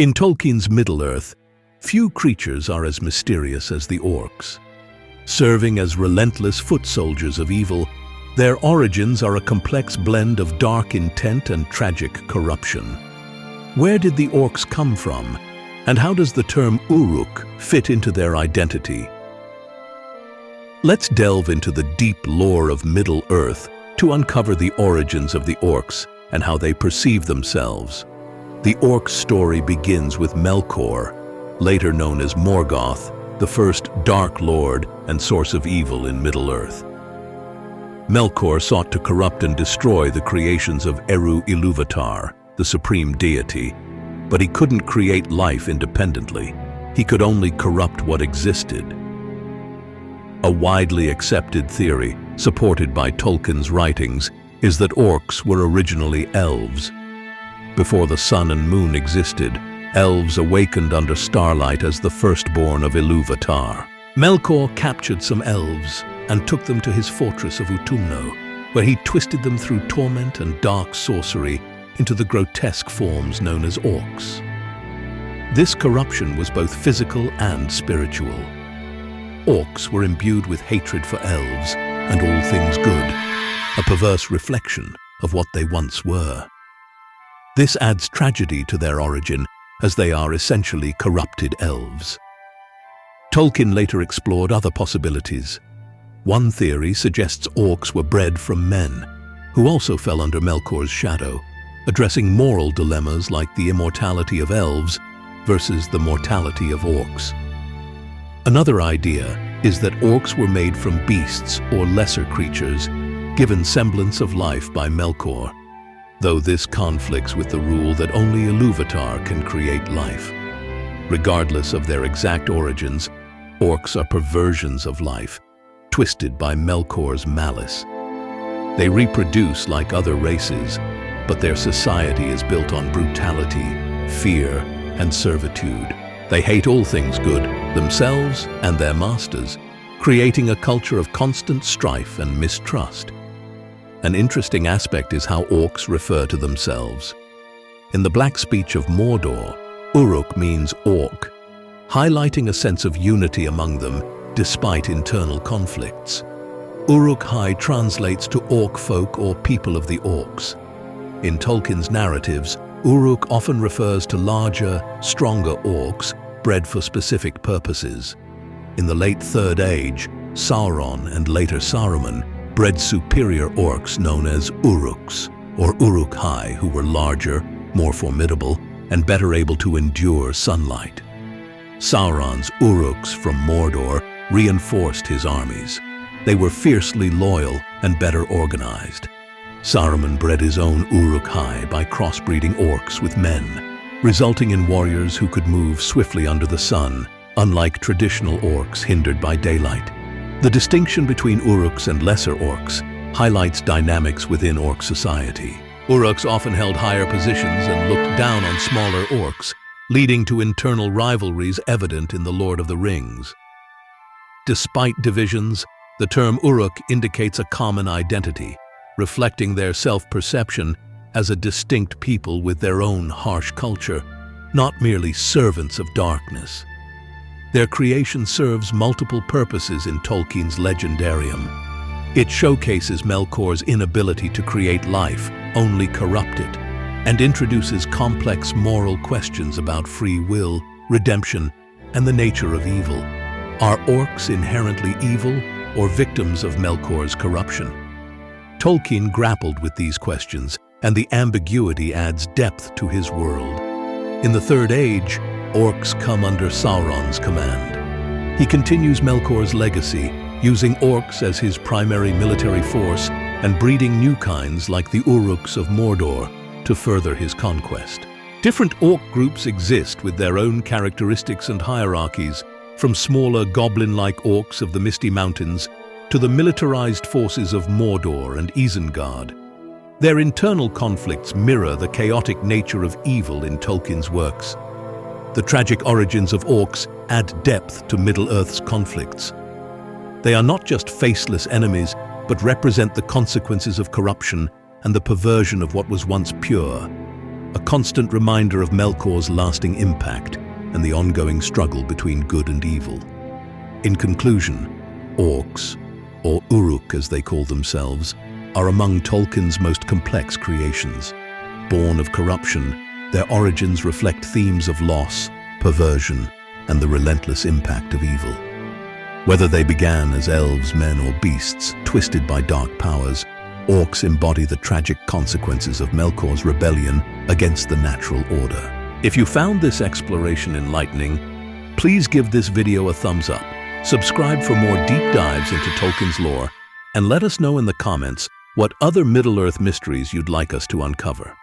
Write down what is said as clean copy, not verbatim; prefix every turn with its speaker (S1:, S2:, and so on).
S1: In Tolkien's Middle-earth, few creatures are as mysterious as the orcs. Serving as relentless foot soldiers of evil, their origins are a complex blend of dark intent and tragic corruption. Where did the orcs come from, and how does the term Uruk fit into their identity? Let's delve into the deep lore of Middle-earth to uncover the origins of the orcs and how they perceive themselves. The orcs' story begins with Melkor, later known as Morgoth, the first Dark Lord and source of evil in Middle-earth. Melkor sought to corrupt and destroy the creations of Eru Ilúvatar, the supreme deity, but he couldn't create life independently. He could only corrupt what existed. A widely accepted theory, supported by Tolkien's writings, is that orcs were originally elves. Before the sun and moon existed, elves awakened under starlight as the firstborn of Ilúvatar. Melkor captured some elves and took them to his fortress of Utumno, where he twisted them through torment and dark sorcery into the grotesque forms known as orcs. This corruption was both physical and spiritual. Orcs were imbued with hatred for elves and all things good, a perverse reflection of what they once were. This adds tragedy to their origin, as they are essentially corrupted elves. Tolkien later explored other possibilities. One theory suggests orcs were bred from men, who also fell under Melkor's shadow, addressing moral dilemmas like the immortality of elves versus the mortality of orcs. Another idea is that orcs were made from beasts or lesser creatures, given semblance of life by Melkor, though this conflicts with the rule that only Ilúvatar can create life. Regardless of their exact origins, orcs are perversions of life, twisted by Melkor's malice. They reproduce like other races, but their society is built on brutality, fear, and servitude. They hate all things good, themselves and their masters, creating a culture of constant strife and mistrust. An interesting aspect is how orcs refer to themselves. In the Black Speech of Mordor, Uruk means orc, highlighting a sense of unity among them despite internal conflicts. Uruk-hai translates to orc folk or people of the orcs. In Tolkien's narratives, Uruk often refers to larger, stronger orcs bred for specific purposes. In the late Third Age, Sauron and later Saruman bred superior orcs known as Uruks, or Uruk-hai, who were larger, more formidable, and better able to endure sunlight. Sauron's Uruks from Mordor reinforced his armies. They were fiercely loyal and better organized. Saruman bred his own Uruk-hai by crossbreeding orcs with men, resulting in warriors who could move swiftly under the sun, unlike traditional orcs hindered by daylight. The distinction between Uruks and lesser orcs highlights dynamics within orc society. Uruks often held higher positions and looked down on smaller orcs, leading to internal rivalries evident in The Lord of the Rings. Despite divisions, the term Uruk indicates a common identity, reflecting their self-perception as a distinct people with their own harsh culture, not merely servants of darkness. Their creation serves multiple purposes in Tolkien's legendarium. It showcases Melkor's inability to create life, only corrupt it, and introduces complex moral questions about free will, redemption, and the nature of evil. Are orcs inherently evil or victims of Melkor's corruption? Tolkien grappled with these questions, and the ambiguity adds depth to his world. In the Third Age, orcs come under Sauron's command. He continues Melkor's legacy, using orcs as his primary military force and breeding new kinds like the Uruks of Mordor to further his conquest. Different orc groups exist with their own characteristics and hierarchies, from smaller goblin-like orcs of the Misty Mountains to the militarized forces of Mordor and Isengard. Their internal conflicts mirror the chaotic nature of evil in Tolkien's works. The tragic origins of orcs add depth to Middle-earth's conflicts. They are not just faceless enemies, but represent the consequences of corruption and the perversion of what was once pure. a constant reminder of Melkor's lasting impact and the ongoing struggle between good and evil. In conclusion, orcs, or Uruk as they call themselves, are among Tolkien's most complex creations. Born of corruption, their origins reflect themes of loss, perversion, and the relentless impact of evil. Whether they began as elves, men, or beasts, twisted by dark powers, orcs embody the tragic consequences of Melkor's rebellion against the natural order. If you found this exploration enlightening, please give this video a thumbs up, subscribe for more deep dives into Tolkien's lore, and let us know in the comments what other Middle-earth mysteries you'd like us to uncover.